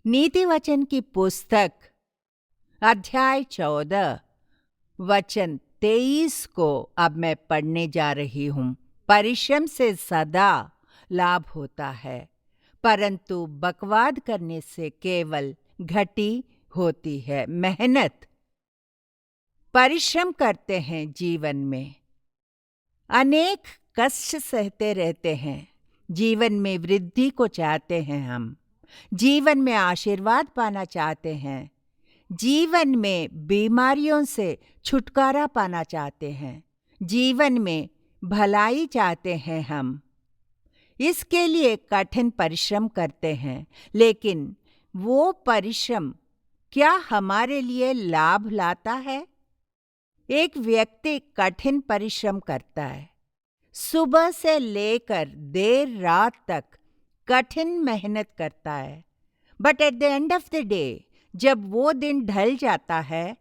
नीति वचन की पुस्तक अध्याय 14 वचन 23 को अब मैं पढ़ने जा रही हूँ। परिश्रम से सदा लाभ होता है, परंतु बकवाद करने से केवल घटी होती है। मेहनत परिश्रम करते हैं, जीवन में अनेक कष्ट सहते रहते हैं। जीवन में वृद्धि को चाहते हैं, हम जीवन में आशीर्वाद पाना चाहते हैं, जीवन में बीमारियों से छुटकारा पाना चाहते हैं, जीवन में भलाई चाहते हैं। हम इसके लिए कठिन परिश्रम करते हैं, लेकिन वो परिश्रम क्या हमारे लिए लाभ लाता है? एक व्यक्ति कठिन परिश्रम करता है, सुबह से लेकर देर रात तक कठिन मेहनत करता है, but at the end of the day जब वो दिन ढल जाता है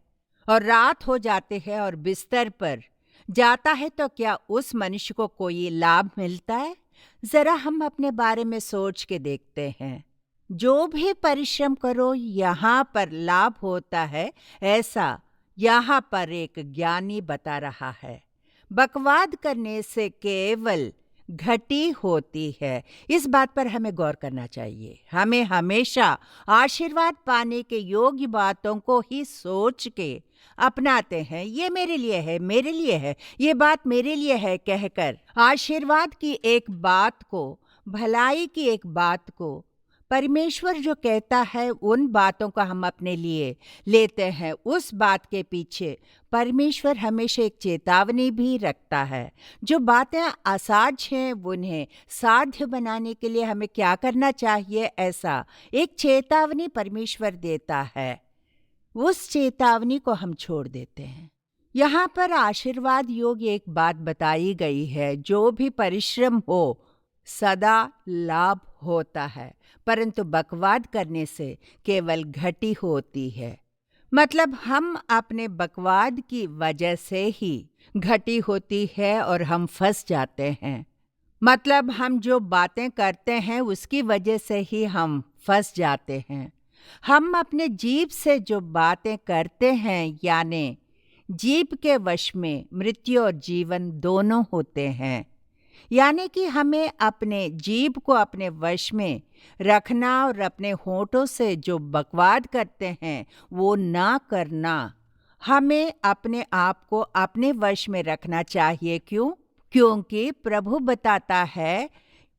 और रात हो जाते हैं और बिस्तर पर जाता है, तो क्या उस मनुष्य को कोई लाभ मिलता है? जरा हम अपने बारे में सोच के देखते हैं। जो भी परिश्रम करो यहाँ पर लाभ होता है, ऐसा यहाँ पर एक ज्ञानी बता रहा है। बकवाद करने से केवल घटी होती है। इस बात पर हमें गौर करना चाहिए। हमें हमेशा आशीर्वाद पाने के योग्य बातों को ही सोच के अपनाते हैं। ये मेरे लिए है, मेरे लिए है, ये बात मेरे लिए है कहकर आशीर्वाद की एक बात को, भलाई की एक बात को, परमेश्वर जो कहता है उन बातों का हम अपने लिए लेते हैं। उस बात के पीछे परमेश्वर हमेशा एक चेतावनी भी रखता है। जो बातें असाध्य हैं उन्हें साध्य बनाने के लिए हमें क्या करना चाहिए, ऐसा एक चेतावनी परमेश्वर देता है। उस चेतावनी को हम छोड़ देते हैं। यहाँ पर आशीर्वाद योग्य एक बात बताई गई है। जो भी परिश्रम हो सदा लाभ होता है, परंतु बकवाद करने से केवल घटी होती है। मतलब हम अपने बकवाद की वजह से ही घटी होती है और हम फंस जाते हैं। मतलब हम जो बातें करते हैं उसकी वजह से ही हम फंस जाते हैं। हम अपने जीभ से जो बातें करते हैं, यानी जीभ के वश में मृत्यु और जीवन दोनों होते हैं। यानी कि हमें अपने जीभ को अपने वश में रखना और अपने होठों से जो बकवाद करते हैं वो ना करना। हमें अपने आप को अपने वश में रखना चाहिए। क्यों? क्योंकि प्रभु बताता है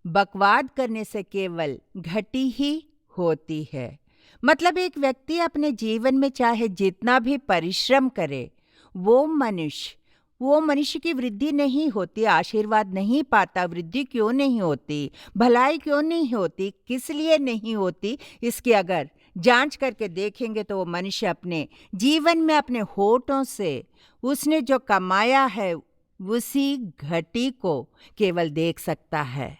बकवाद करने से केवल घटी ही होती है। मतलब एक व्यक्ति अपने जीवन में चाहे जितना भी परिश्रम करे, वो मनुष्य की वृद्धि नहीं होती, आशीर्वाद नहीं पाता। वृद्धि क्यों नहीं होती, भलाई क्यों नहीं होती, किस लिए नहीं होती, इसकी अगर जांच करके देखेंगे तो वो मनुष्य अपने जीवन में अपने होठों से उसने जो कमाया है उसी घटी को केवल देख सकता है।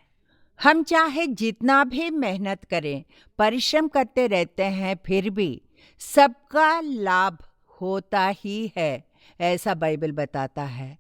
हम चाहे जितना भी मेहनत करें, परिश्रम करते रहते हैं, फिर भी सबका लाभ होता ही है, ऐसा बाइबल बताता है।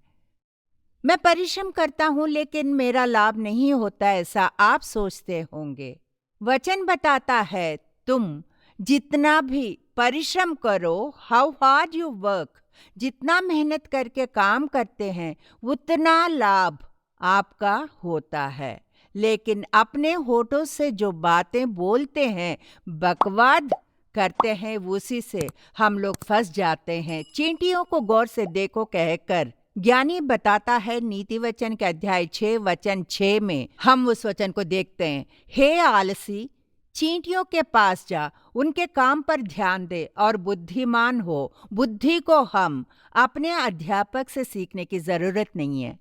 मैं परिश्रम करता हूं लेकिन मेरा लाभ नहीं होता, ऐसा आप सोचते होंगे। वचन बताता है तुम जितना भी परिश्रम करो, हाउ हार्ड यू वर्क, जितना मेहनत करके काम करते हैं उतना लाभ आपका होता है। लेकिन अपने होठों से जो बातें बोलते हैं, बकवाद करते हैं, उसी से हम लोग फंस जाते हैं। चींटियों को गौर से देखो कहकर ज्ञानी बताता है। नीति वचन के अध्याय 6 वचन 6 में हम उस वचन को देखते हैं। हे आलसी, चींटियों के पास जा, उनके काम पर ध्यान दे और बुद्धिमान हो। बुद्धि को हम अपने अध्यापक से सीखने की जरूरत नहीं है,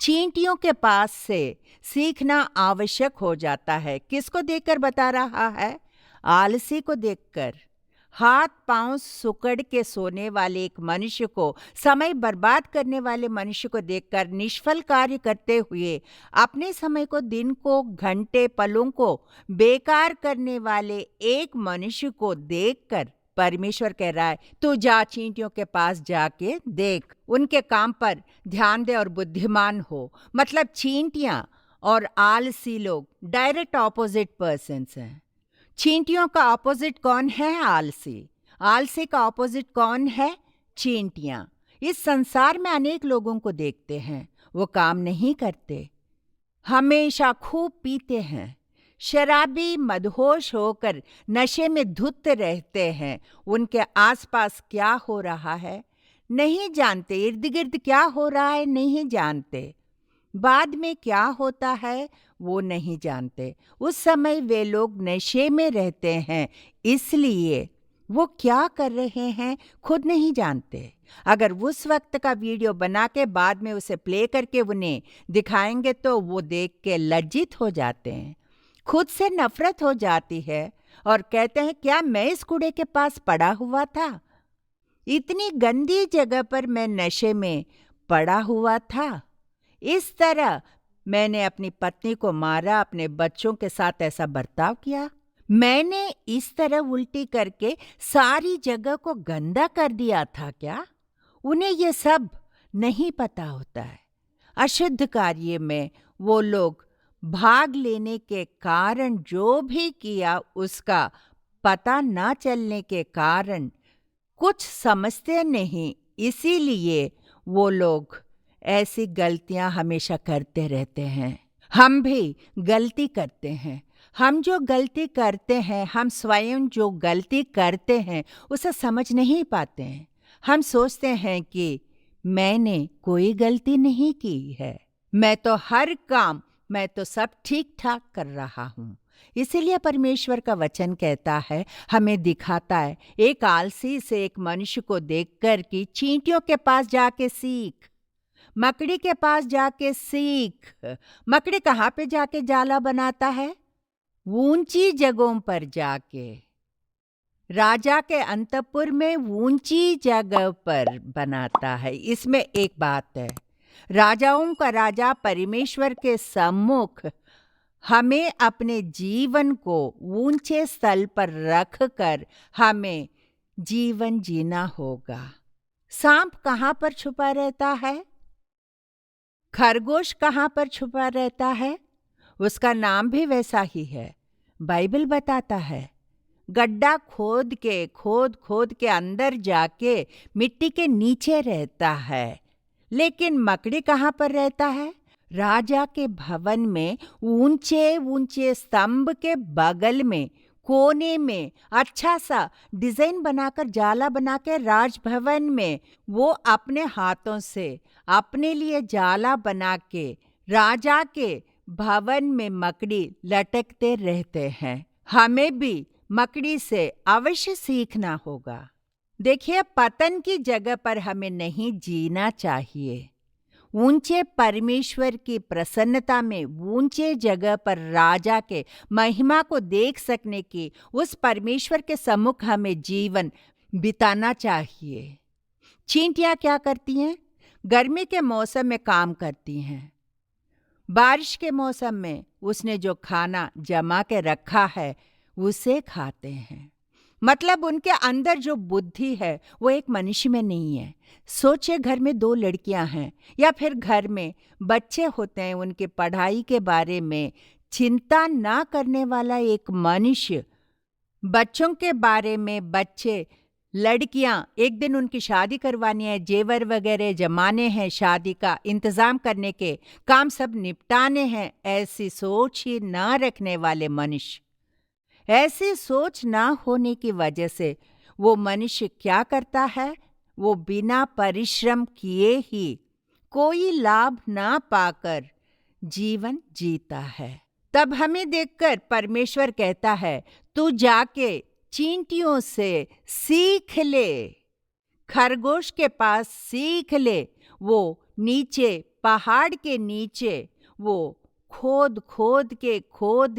चींटियों के पास से सीखना आवश्यक हो जाता है। किसको देखकर बता रहा है? आलसी को देखकर। हाथ पांव सुकड़ के सोने वाले एक मनुष्य को, समय बर्बाद करने वाले मनुष्य को देखकर, निष्फल कार्य करते हुए अपने समय को, दिन को, घंटे, पलों को बेकार करने वाले एक मनुष्य को देखकर परमेश्वर कह रहा है तू जा, चींटियों के पास जाके देख, उनके काम पर ध्यान दे और बुद्धिमान हो। मतलब चींटियां और आलसी लोग डायरेक्ट ऑपोजिट पर्सन्स हैं। चींटियों का ऑपोजिट कौन है? आलसी। आलसी का ऑपोजिट कौन है? चींटियां। इस संसार में अनेक लोगों को देखते हैं, वो काम नहीं करते, हमेशा खूब पीते हैं, शराबी मदहोश होकर नशे में धुत रहते हैं। उनके आसपास क्या हो रहा है नहीं जानते, इर्द गिर्द क्या हो रहा है नहीं जानते, बाद में क्या होता है वो नहीं जानते। उस समय वे लोग नशे में रहते हैं, इसलिए वो क्या कर रहे हैं खुद नहीं जानते। अगर उस वक्त का वीडियो बना के बाद में उसे प्ले करके उन्हें दिखाएंगे तो वो देख के लज्जित हो जाते हैं, खुद से नफरत हो जाती है और कहते हैं क्या मैं इस कूड़े के पास पड़ा हुआ था, इतनी गंदी जगह पर मैं नशे में पड़ा हुआ था। इस तरह मैंने अपनी पत्नी को मारा, अपने बच्चों के साथ ऐसा बर्ताव किया, मैंने इस तरह उल्टी करके सारी जगह को गंदा कर दिया था क्या? उन्हें ये सब नहीं पता होता है। अशुद्ध कार्य में वो लोग भाग लेने के कारण जो भी किया उसका पता ना चलने के कारण कुछ समझते नहीं, इसीलिए वो लोग ऐसी गलतियां हमेशा करते रहते हैं। हम भी गलती करते हैं। हम जो गलती करते हैं, हम स्वयं जो गलती करते हैं उसे समझ नहीं पाते हैं। हम सोचते हैं कि मैंने कोई गलती नहीं की है, मैं तो सब ठीक ठाक कर रहा हूँ। इसीलिए परमेश्वर का वचन कहता है, हमें दिखाता है एक आलसी से एक मनुष्य को देखकर कि चींटियों के पास जाके सीख, मकड़ी के पास जाके सीख। मकड़ी कहाँ पे जाके जाला बनाता है? ऊंची जगहों पर जाके, राजा के अंतपुर में ऊंची जगह पर बनाता है। इसमें एक बात है, राजाओं का राजा परमेश्वर के सम्मुख हमें अपने जीवन को ऊंचे स्थल पर रखकर हमें जीवन जीना होगा। सांप कहाँ पर छुपा रहता है? खरगोश कहाँ पर छुपा रहता है? उसका नाम भी वैसा ही है। बाइबल बताता है, गड्ढा खोद के अंदर जाके मिट्टी के नीचे रहता है। लेकिन मकड़ी कहाँ पर रहता है? राजा के भवन में ऊंचे ऊंचे स्तंभ के बगल में कोने में अच्छा सा डिजाइन बनाकर जाला बना के राजभवन में वो अपने हाथों से अपने लिए जाला बना के राजा के भवन में मकड़ी लटकते रहते हैं। हमें भी मकड़ी से अवश्य सीखना होगा। देखिए, पतन की जगह पर हमें नहीं जीना चाहिए। ऊंचे परमेश्वर की प्रसन्नता में ऊंचे जगह पर राजा के महिमा को देख सकने की उस परमेश्वर के सम्मुख हमें जीवन बिताना चाहिए। चींटियां क्या करती हैं? गर्मी के मौसम में काम करती हैं, बारिश के मौसम में उसने जो खाना जमा के रखा है उसे खाते हैं। मतलब उनके अंदर जो बुद्धि है वो एक मनुष्य में नहीं है। सोचिए, घर में 2 लड़कियां हैं या फिर घर में बच्चे होते हैं, उनके पढ़ाई के बारे में चिंता ना करने वाला एक मनुष्य, बच्चों के बारे में, बच्चे लड़कियां, एक दिन उनकी शादी करवानी है, जेवर वगैरह जमाने हैं, शादी का इंतजाम करने के काम सब निपटाने हैं, ऐसी सोच ही ना रखने वाले मनुष्य, ऐसी सोच ना होने की वजह से वो मनुष्य क्या करता है? वो बिना परिश्रम किए ही कोई लाभ ना पाकर जीवन जीता है। तब हमें देखकर परमेश्वर कहता है, तू जाके चींटियों से सीख ले, खरगोश के पास सीख ले। वो नीचे, पहाड़ के नीचे वो खोद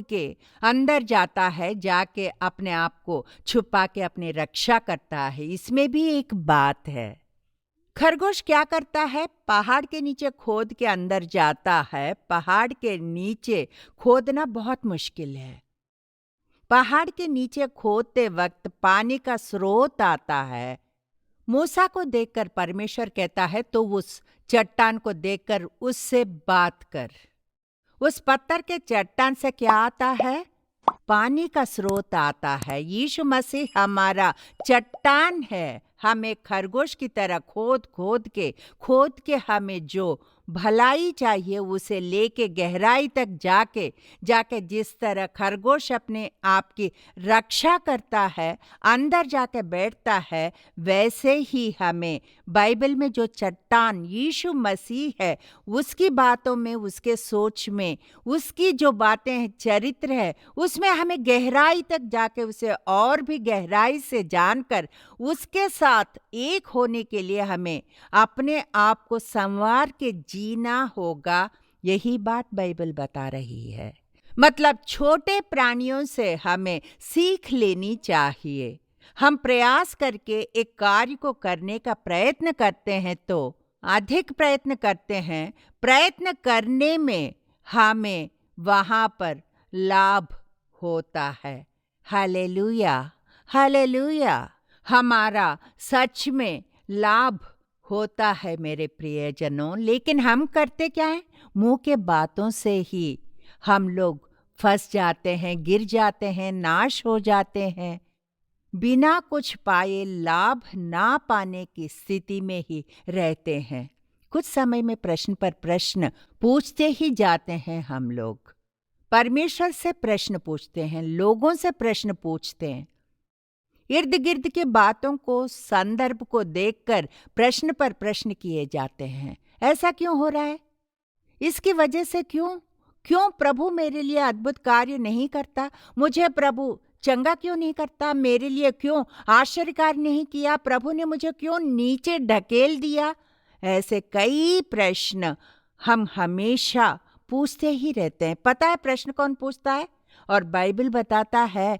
के अंदर जाता है, जाके अपने आप को छुपा के अपनी रक्षा करता है। इसमें भी एक बात है, खरगोश क्या करता है? पहाड़ के नीचे खोद के अंदर जाता है। पहाड़ के नीचे खोदना बहुत मुश्किल है। पहाड़ के नीचे खोदते वक्त पानी का स्रोत आता है। मूसा को देखकर परमेश्वर कहता है, तो उस चट्टान को देखकर उससे बात कर। उस पत्थर के चट्टान से क्या आता है? पानी का स्रोत आता है। यीशु मसीह हमारा चट्टान है। हमें खरगोश की तरह खोद के हमें जो भलाई चाहिए उसे लेके गहराई तक जाके जिस तरह खरगोश अपने आप की रक्षा करता है, अंदर जाके बैठता है, वैसे ही हमें बाइबल में जो चट्टान यीशु मसीह है, उसकी बातों में, उसके सोच में, उसकी जो बातें हैं, चरित्र है, उसमें हमें गहराई तक जाके उसे और भी गहराई से जानकर उसके साथ एक होने के लिए हमें अपने आप को संवार के जीना होगा। यही बात बाइबल बता रही है। मतलब छोटे प्राणियों से हमें सीख लेनी चाहिए। हम प्रयास करके एक कार्य को करने का प्रयत्न करते हैं तो अधिक प्रयत्न करते हैं। प्रयत्न करने में हमें वहां पर लाभ होता है। Hallelujah, hallelujah. हमारा सच में लाभ होता है मेरे प्रियजनों। लेकिन हम करते क्या है? मुंह के बातों से ही हम लोग फंस जाते हैं, गिर जाते हैं, नाश हो जाते हैं। बिना कुछ पाए, लाभ ना पाने की स्थिति में ही रहते हैं। कुछ समय में प्रश्न पर प्रश्न पूछते ही जाते हैं। हम लोग परमेश्वर से प्रश्न पूछते हैं, लोगों से प्रश्न पूछते हैं, इर्द गिर्द की बातों को, संदर्भ को देखकर प्रश्न पर प्रश्न किए जाते हैं। ऐसा क्यों हो रहा है? इसकी वजह से क्यों प्रभु मेरे लिए अद्भुत कार्य नहीं करता? मुझे प्रभु चंगा क्यों नहीं करता? मेरे लिए क्यों आश्चर्य कार्य नहीं किया? प्रभु ने मुझे क्यों नीचे ढकेल दिया? ऐसे कई प्रश्न हम हमेशा पूछते ही रहते हैं। पता है प्रश्न कौन पूछता है? और बाइबल बताता है,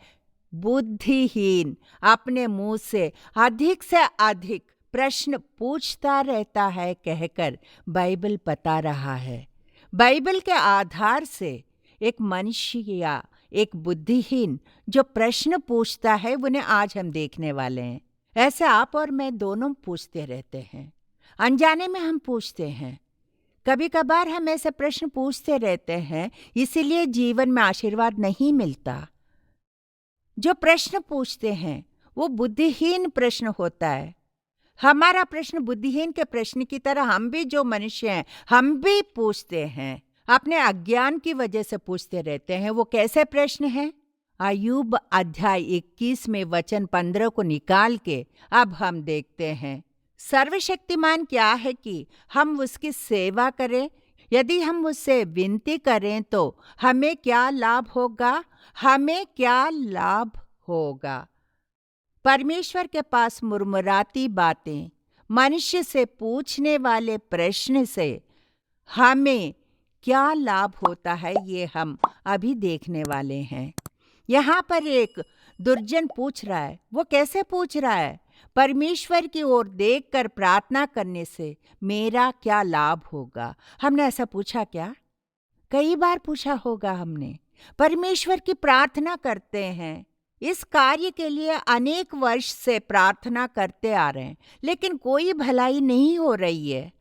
बुद्धिहीन अपने मुंह से अधिक प्रश्न पूछता रहता है कहकर बाइबल बता रहा है। बाइबल के आधार से एक मनुष्य या एक बुद्धिहीन जो प्रश्न पूछता है, उन्हें आज हम देखने वाले हैं। ऐसे आप और मैं दोनों पूछते रहते हैं। अनजाने में हम पूछते हैं। कभी कभार हम ऐसे प्रश्न पूछते रहते हैं, इसीलिए जीवन में आशीर्वाद नहीं मिलता। जो प्रश्न पूछते हैं वो बुद्धिहीन प्रश्न होता है। हमारा प्रश्न बुद्धिहीन के प्रश्न की तरह हम भी जो मनुष्य हैं, हम भी पूछते हैं। अपने अज्ञान की वजह से पूछते रहते हैं। वो कैसे प्रश्न हैं? अय्यूब अध्याय 21 में वचन 15 को निकाल के अब हम देखते हैं। सर्वशक्तिमान क्या है कि हम उसकी सेवा करें? यदि हम उससे विनती करें तो हमें क्या लाभ होगा? हमें क्या लाभ होगा? परमेश्वर के पास मुरमुराती बातें, मनुष्य से पूछने वाले प्रश्न से हमें क्या लाभ होता है, ये हम अभी देखने वाले हैं। यहाँ पर एक दुर्जन पूछ रहा है। वो कैसे पूछ रहा है? परमेश्वर की ओर देखकर प्रार्थना करने से मेरा क्या लाभ होगा? हमने ऐसा पूछा क्या? कई बार पूछा होगा हमने। परमेश्वर की प्रार्थना करते हैं, इस कार्य के लिए अनेक वर्ष से प्रार्थना करते आ रहे हैं, लेकिन कोई भलाई नहीं हो रही है।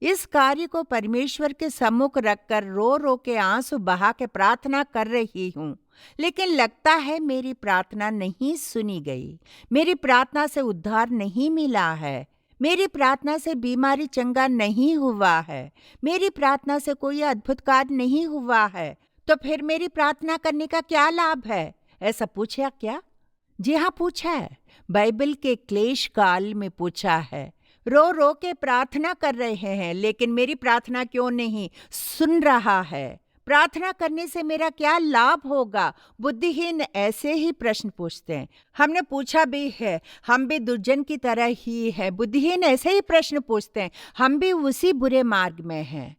इस कार्य को परमेश्वर के सम्मुख रखकर रो रो के आंसू बहा के प्रार्थना कर रही हूँ, लेकिन लगता है मेरी प्रार्थना नहीं सुनी गई। मेरी प्रार्थना से उद्धार नहीं मिला है। मेरी प्रार्थना से बीमारी चंगा नहीं हुआ है। मेरी प्रार्थना से कोई अद्भुत कार्य नहीं हुआ है। तो फिर मेरी प्रार्थना करने का क्या लाभ है? ऐसा पूछा क्या? जी हाँ, पूछा है। बाइबल के क्लेश काल में पूछा है। रो रो के प्रार्थना कर रहे हैं, लेकिन मेरी प्रार्थना क्यों नहीं सुन रहा है? प्रार्थना करने से मेरा क्या लाभ होगा? बुद्धिहीन ऐसे ही प्रश्न पूछते हैं। हमने पूछा भी है, हम भी दुर्जन की तरह ही है। बुद्धिहीन ऐसे ही प्रश्न पूछते हैं। हम भी उसी बुरे मार्ग में हैं।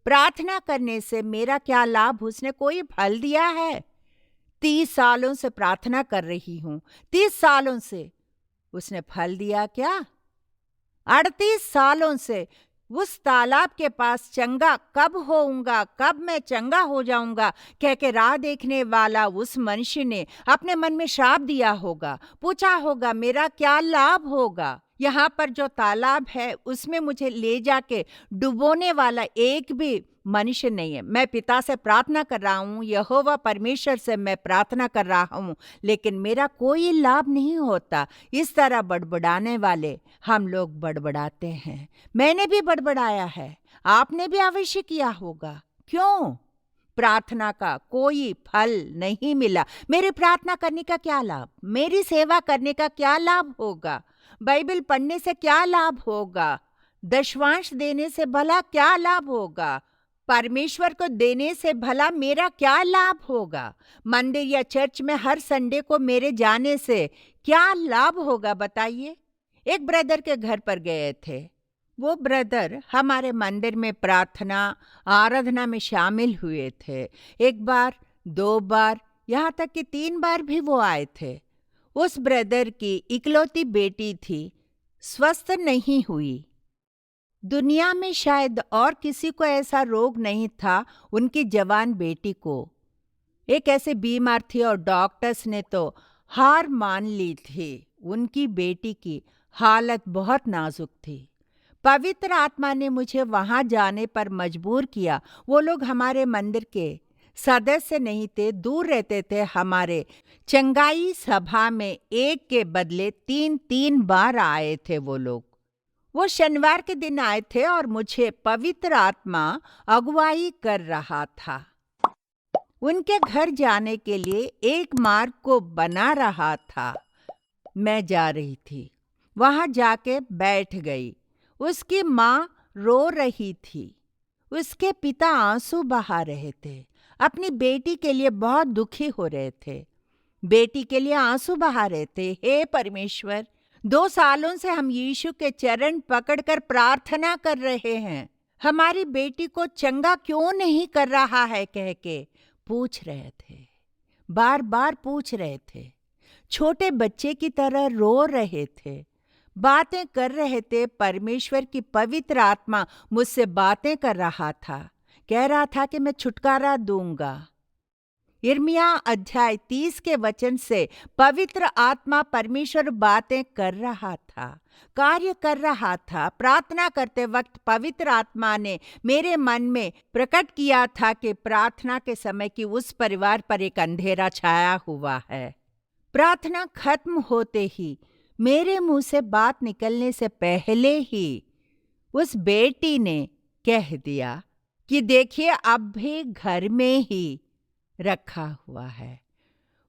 प्रार्थना करने से मेरा क्या लाभ? उसने कोई फल दिया है? 30 सालों से प्रार्थना कर रही हूं, 30 सालों से उसने फल दिया क्या? 38 सालों से उस तालाब के पास चंगा कब होऊंगा, कब मैं चंगा हो जाऊंगा कह के राह देखने वाला उस मनुष्य ने अपने मन में श्राप दिया होगा। पूछा होगा मेरा क्या लाभ होगा? यहाँ पर जो तालाब है उसमें मुझे ले जाके डुबोने वाला एक भी मनुष्य नहीं है। मैं पिता से प्रार्थना कर रहा हूँ, यहोवा परमेश्वर से मैं प्रार्थना कर रहा हूँ, लेकिन मेरा कोई लाभ नहीं होता। इस तरह बड़बड़ाने वाले हम लोग बड़बड़ाते हैं। मैंने भी बड़बड़ाया है, आपने भी अवश्य किया होगा। क्यों? प्रार्थना का कोई फल नहीं मिला। मेरी प्रार्थना करने का क्या लाभ? मेरी सेवा करने का क्या लाभ होगा? बाइबल पढ़ने से क्या लाभ होगा? दशवांश देने से भला क्या लाभ होगा? परमेश्वर को देने से भला मेरा क्या लाभ होगा? मंदिर या चर्च में हर संडे को मेरे जाने से क्या लाभ होगा बताइए? एक ब्रदर के घर पर गए थे। वो ब्रदर हमारे मंदिर में प्रार्थना आराधना में शामिल हुए थे। एक बार, 2 बार, यहाँ तक कि 3 बार भी वो आए थे। उस ब्रदर की इकलौती बेटी थी, स्वस्थ नहीं हुई। दुनिया में शायद और किसी को ऐसा रोग नहीं था, उनकी जवान बेटी को। एक ऐसे बीमार थी और डॉक्टर्स ने तो हार मान ली थी। उनकी बेटी की हालत बहुत नाजुक थी। पवित्र आत्मा ने मुझे वहां जाने पर मजबूर किया। वो लोग हमारे मंदिर के सदस्य नहीं थे, दूर रहते थे। हमारे चंगाई सभा में एक के बदले 3-3 बार आए थे वो लोग। वो शनिवार के दिन आए थे और मुझे पवित्र आत्मा अगुवाई कर रहा था। उनके घर जाने के लिए एक मार्ग को बना रहा था। मैं जा रही थी, वहां जाके बैठ गई। उसकी माँ रो रही थी, उसके पिता आंसू बहा रहे थे, अपनी बेटी के लिए बहुत दुखी हो रहे थे, बेटी के लिए आंसू बहा रहे थे। हे परमेश्वर, 2 सालों से हम यीशु के चरण पकड़कर प्रार्थना कर रहे हैं, हमारी बेटी को चंगा क्यों नहीं कर रहा है कह के पूछ रहे थे, बार बार पूछ रहे थे। छोटे बच्चे की तरह रो रहे थे, बातें कर रहे थे। परमेश्वर की पवित्र आत्मा मुझसे बातें कर रहा था, कह रहा था कि मैं छुटकारा दूंगा। यिर्मयाह अध्याय 30 के वचन से पवित्र आत्मा परमेश्वर बातें कर रहा था, कार्य कर रहा था। प्रार्थना करते वक्त पवित्र आत्मा ने मेरे मन में प्रकट किया था कि प्रार्थना के समय की उस परिवार पर एक अंधेरा छाया हुआ है। प्रार्थना खत्म होते ही, मेरे मुंह से बात निकलने से पहले ही उस बेटी ने कह दिया कि देखिए अब भी घर में ही रखा हुआ है।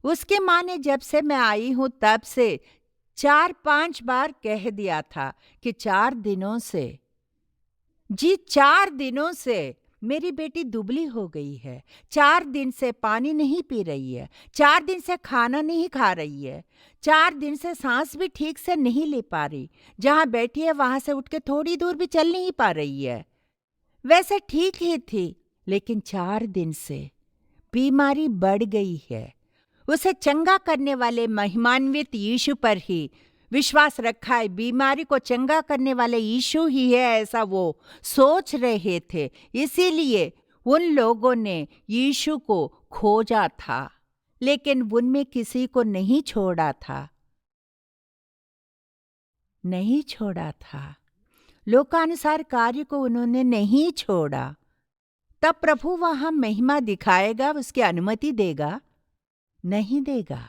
उसके माँ ने जब से मैं आई हूं तब से 4-5 बार कह दिया था कि 4 दिनों से, जी 4 दिनों से मेरी बेटी दुबली हो गई है। 4 दिन से पानी नहीं पी रही है, 4 दिन से खाना नहीं खा रही है, 4 दिन से सांस भी ठीक से नहीं ले पा रही। जहाँ बैठी है वहां से उठ के थोड़ी दूर भी चल नहीं पा रही है। वैसे ठीक ही थी, लेकिन 4 दिन से बीमारी बढ़ गई है। उसे चंगा करने वाले महिमान्वित यीशु पर ही विश्वास रखा है। बीमारी को चंगा करने वाले यीशु ही है, ऐसा वो सोच रहे थे। इसीलिए उन लोगों ने यीशु को खोजा था, लेकिन उनमें किसी को नहीं छोड़ा था, नहीं छोड़ा था। लोकानुसार कार्य को उन्होंने नहीं छोड़ा। तब प्रभु वहां महिमा दिखाएगा, उसकी अनुमति देगा? नहीं देगा।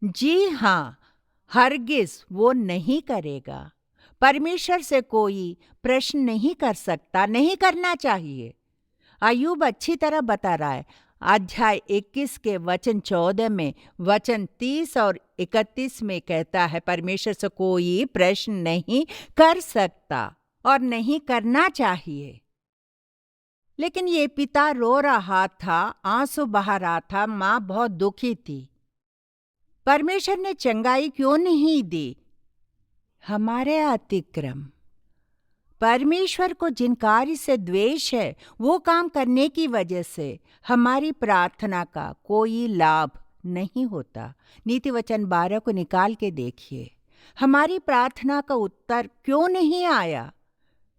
जी हाँ, हरगिज वो नहीं करेगा। परमेश्वर से कोई प्रश्न नहीं कर सकता, नहीं करना चाहिए। अय्यूब अच्छी तरह बता रहा है। अध्याय 21 के वचन 14 में, वचन 30 और 31 में कहता है परमेश्वर से कोई प्रश्न नहीं कर सकता और नहीं करना चाहिए। लेकिन ये पिता रो रहा था, आंसू बहा रहा था, माँ बहुत दुखी थी। परमेश्वर ने चंगाई क्यों नहीं दी? हमारे अतिक्रम। परमेश्वर को जिन कार्य से द्वेष है वो काम करने की वजह से हमारी प्रार्थना का कोई लाभ नहीं होता। नीति वचन 12 को निकाल के देखिए, हमारी प्रार्थना का उत्तर क्यों नहीं आया?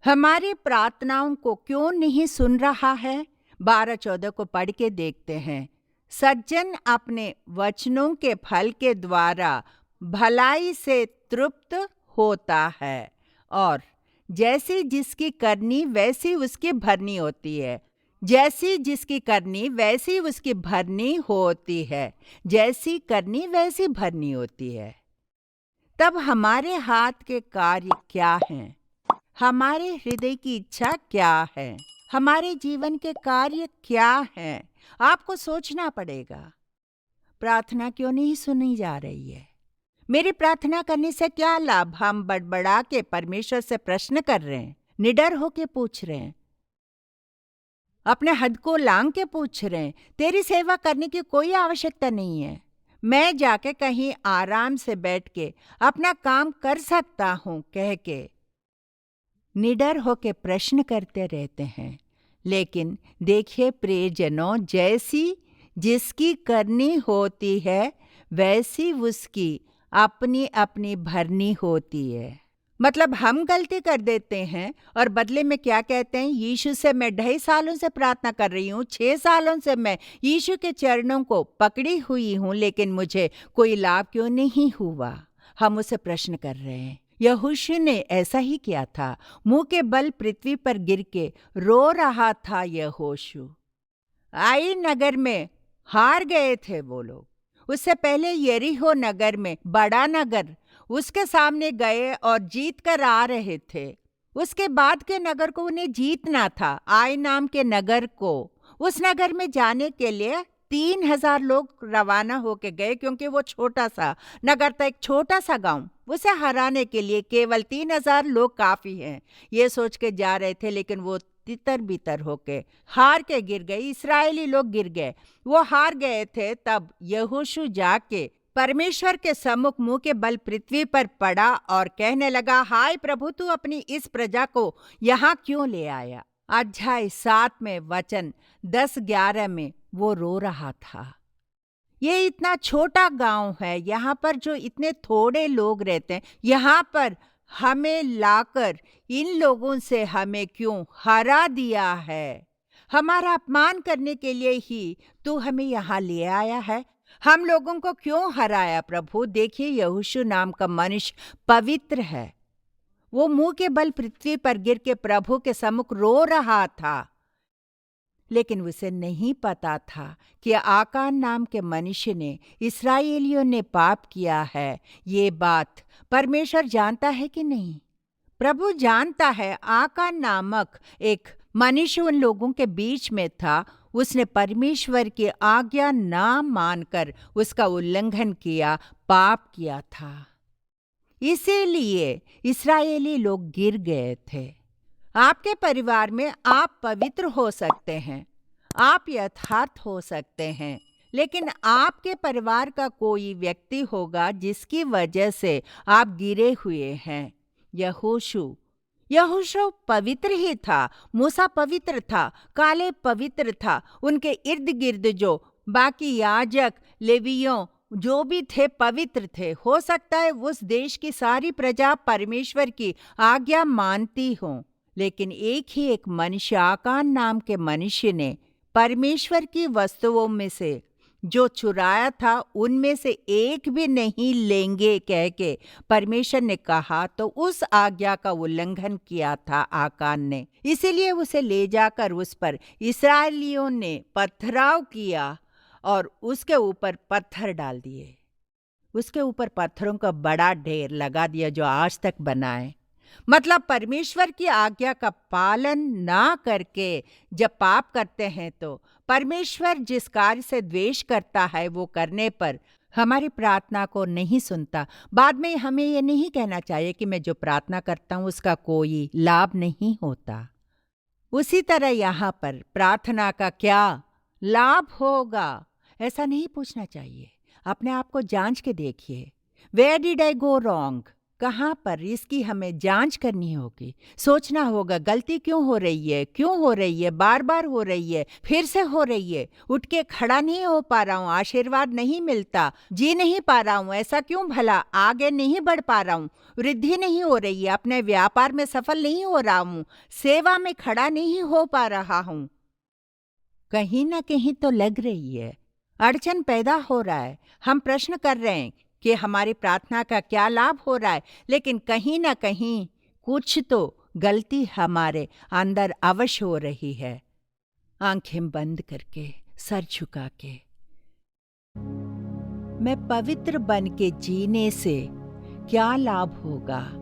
हमारी प्रार्थनाओं को क्यों नहीं सुन रहा है? 12-14 को पढ़ के देखते हैं। सज्जन अपने वचनों के फल के द्वारा भलाई से तृप्त होता है और जैसी जिसकी करनी वैसी उसकी भरनी होती है। जैसी जिसकी करनी वैसी उसकी भरनी होती है। जैसी करनी वैसी भरनी होती है। तब हमारे हाथ के कार्य क्या हैं? हमारे हृदय की इच्छा क्या है? हमारे जीवन के कार्य क्या हैं? आपको सोचना पड़ेगा। प्रार्थना क्यों नहीं सुनी जा रही है? मेरी प्रार्थना करने से क्या लाभ? हम बड़बड़ा के परमेश्वर से प्रश्न कर रहे हैं, निडर होके पूछ रहे हैं, अपने हद को लांग के पूछ रहे हैं। तेरी सेवा करने की कोई आवश्यकता नहीं है। मैं जाके कहीं आराम से बैठ के अपना काम कर सकता हूं कह के निडर होके प्रश्न करते रहते हैं। लेकिन देखिए प्रियजनों, जैसी जिसकी करनी होती है वैसी उसकी अपनी अपनी भरनी होती है। मतलब हम गलती कर देते हैं और बदले में क्या कहते हैं? यीशु से मैं 2.5 सालों से प्रार्थना कर रही हूँ, 6 सालों से मैं यीशु के चरणों को पकड़ी हुई हूँ, लेकिन मुझे कोई लाभ क्यों नहीं हुआ? हम उसे प्रश्न कर रहे हैं। यहोशू ने ऐसा ही किया था। मुंह के बल पृथ्वी पर गिर के रो रहा था यहोशू। आई नगर में हार गए थे वो लोग। उससे पहले यरीहो नगर में, बड़ा नगर, उसके सामने गए और जीत कर आ रहे थे। उसके बाद के नगर को उन्हें जीतना था, आई नाम के नगर को। उस नगर में जाने के लिए 3,000 लोग रवाना होके गए, क्योंकि वो छोटा सा नगर था, एक छोटा सा गांव। उसे हराने के लिए केवल 3,000 लोग काफी हैं, ये सोच के जा रहे थे। लेकिन वो तितर बितर होके हार के गिर गए। इस्राएली लोग गिर गए, वो हार गए थे। तब यहोशू जाके परमेश्वर के सम्मुख मुंह के बल पृथ्वी पर पड़ा और कहने लगा, हाय प्रभु, तू अपनी इस प्रजा को यहाँ क्यों ले आया? अध्याय 7 में वचन 10-11 में वो रो रहा था। ये इतना छोटा गांव है, यहाँ पर जो इतने थोड़े लोग रहते हैं, यहाँ पर हमें लाकर इन लोगों से हमें क्यों हरा दिया है? हमारा अपमान करने के लिए ही तू हमें यहाँ ले आया है। हम लोगों को क्यों हराया प्रभु? देखिए, यहोशू नाम का मनुष्य पवित्र है। वो मुंह के बल पृथ्वी पर गिर के प्रभु के सम्मुख रो रहा था। लेकिन उसे नहीं पता था कि आकान नाम के मनुष्य ने, इस्राएलियों ने पाप किया है। ये बात परमेश्वर जानता है कि नहीं? प्रभु जानता है। आकान नामक एक मनुष्य उन लोगों के बीच में था। उसने परमेश्वर की आज्ञा ना मानकर उसका उल्लंघन किया, पाप किया था। इसीलिए इस्राएली लोग गिर गए थे। आपके परिवार में आप पवित्र हो सकते हैं, आप यथार्थ हो सकते हैं, लेकिन आपके परिवार का कोई व्यक्ति होगा जिसकी वजह से आप गिरे हुए हैं। यहोशू पवित्र ही था, मूसा पवित्र था, काले पवित्र था। उनके इर्द गिर्द जो बाकी याजक, लेवियों जो भी थे पवित्र थे। हो सकता है उस देश की सारी प्रजा परमेश्वर की आज्ञा मानती हो, लेकिन एक मनुष्य, आकान नाम के मनुष्य ने परमेश्वर की वस्तुओं में से जो चुराया था उनमें से एक भी नहीं लेंगे कह के परमेश्वर ने कहा, तो उस आज्ञा का उल्लंघन किया था आकान ने। इसीलिए उसे ले जाकर उस पर इस्राएलियों ने पथराव किया और उसके ऊपर पत्थर डाल दिए। उसके ऊपर पत्थरों का बड़ा ढेर लगा दिया जो आज तक बना है। मतलब परमेश्वर की आज्ञा का पालन ना करके जब पाप करते हैं तो परमेश्वर जिस कार्य से द्वेष करता है वो करने पर हमारी प्रार्थना को नहीं सुनता। बाद में हमें ये नहीं कहना चाहिए कि मैं जो प्रार्थना करता हूँ उसका कोई लाभ नहीं होता। उसी तरह यहाँ पर प्रार्थना का क्या लाभ होगा ऐसा नहीं पूछना चाहिए। अपने आप को जांच के देखिए, where did I go wrong, कहाँ पर इसकी हमें जांच करनी होगी। सोचना होगा गलती क्यों हो रही है, बार बार हो रही है, फिर से हो रही है। उठ के खड़ा नहीं हो पा रहा हूँ, आशीर्वाद नहीं मिलता, जी नहीं पा रहा हूँ, ऐसा क्यों भला, आगे नहीं बढ़ पा रहा हूँ, वृद्धि नहीं हो रही है, अपने व्यापार में सफल नहीं हो रहा हूँ, सेवा में खड़ा नहीं हो पा रहा हूँ। कहीं ना कहीं तो लग रही है, अड़चन पैदा हो रहा है। हम प्रश्न कर रहे हैं कि हमारी प्रार्थना का क्या लाभ हो रहा है, लेकिन कहीं ना कहीं कुछ तो गलती हमारे अंदर अवश्य हो रही है। आंखें बंद करके, सर झुका के, मैं पवित्र बन के जीने से क्या लाभ होगा,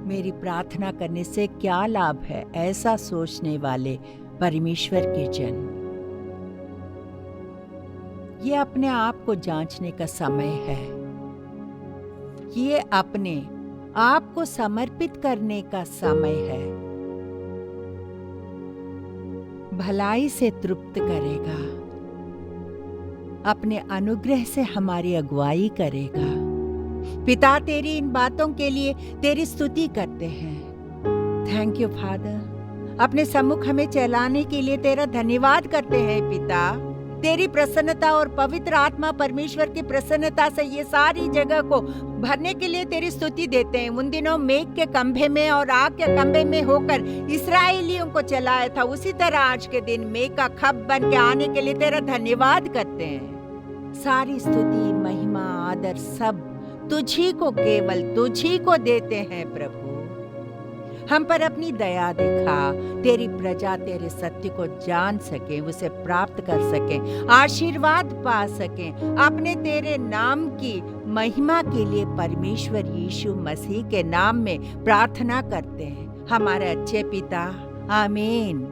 मेरी प्रार्थना करने से क्या लाभ है, ऐसा सोचने वाले परमेश्वर के जन, ये अपने आप को जांचने का समय है। ये अपने आप को समर्पित करने का समय है। भलाई से तृप्त करेगा, अपने अनुग्रह से हमारी अगुवाई करेगा। पिता, तेरी इन बातों के लिए तेरी स्तुति करते हैं। Thank you father. अपने सम्मुख हमें चलाने के लिए तेरा धन्यवाद करते हैं पिता। तेरी प्रसन्नता और पवित्र आत्मा परमेश्वर की प्रसन्नता से ये सारी जगह को भरने के लिए तेरी स्तुति देते हैं। उन दिनों मेघ के खंभे में और आग के खंभे में होकर इस्राएलियों को चलाया था, उसी तरह आज के दिन मेघ का खंभ बन के आने के लिए तेरा धन्यवाद करते हैं। सारी स्तुति, महिमा, आदर सब तुझी को, केवल तुझी को देते हैं प्रभु। हम पर अपनी दया दिखा, तेरी प्रजा तेरे सत्य को जान सके, उसे प्राप्त कर सके, आशीर्वाद पा सके। अपने तेरे नाम की महिमा के लिए परमेश्वर यीशु मसीह के नाम में प्रार्थना करते हैं, हमारे अच्छे पिता। आमीन।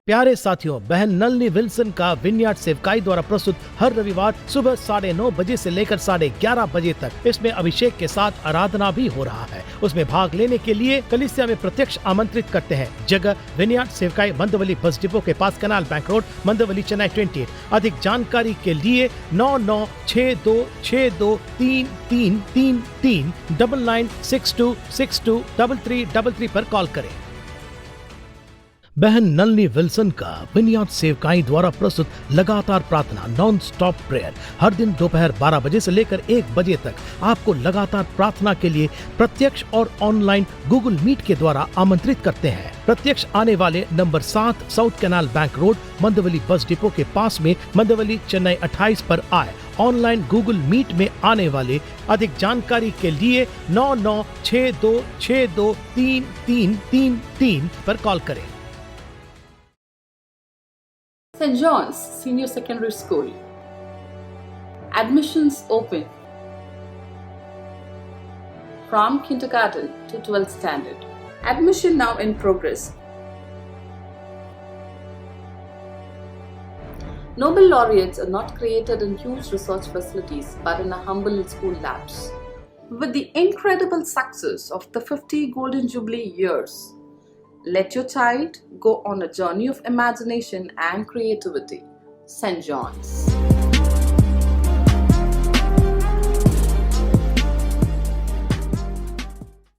प्यारे साथियों, बहन नलनी विल्सन का विनयार्ड सेवकाई द्वारा प्रस्तुत हर रविवार सुबह 9:30 बजे से लेकर 11:30 बजे तक इसमें अभिषेक के साथ आराधना भी हो रहा है। उसमें भाग लेने के लिए कलीसिया में प्रत्यक्ष आमंत्रित करते हैं। जगह विनयार्ड सेवकाई, मंदवली बस डिपो के पास, कैनाल बैंक रोड, मंदवली, चेन्नई 28। अधिक जानकारी के लिए 9962623333 9962623333 पर कॉल करें। बहन नलनी विल्सन का विनयार्ड सेवकाई द्वारा प्रस्तुत लगातार प्रार्थना, नॉन स्टॉप प्रेयर, हर दिन दोपहर 12 बजे से लेकर 1 बजे तक आपको लगातार प्रार्थना के लिए प्रत्यक्ष और ऑनलाइन गूगल मीट के द्वारा आमंत्रित करते हैं। प्रत्यक्ष आने वाले number 7 south canal bank road, Mandawali bus depot के पास में, मंदवली, चेन्नई 28 पर आए। ऑनलाइन गूगल मीट में आने वाले अधिक जानकारी के लिए 9962623333 पर कॉल करें। St. John's Senior Secondary School. Admissions open from kindergarten to 12th standard. Admission now in progress. Nobel laureates are not created in huge research facilities but in a humble school labs. With the incredible success of the 50 Golden Jubilee years, let your child go on a journey of imagination and creativity. St. John's.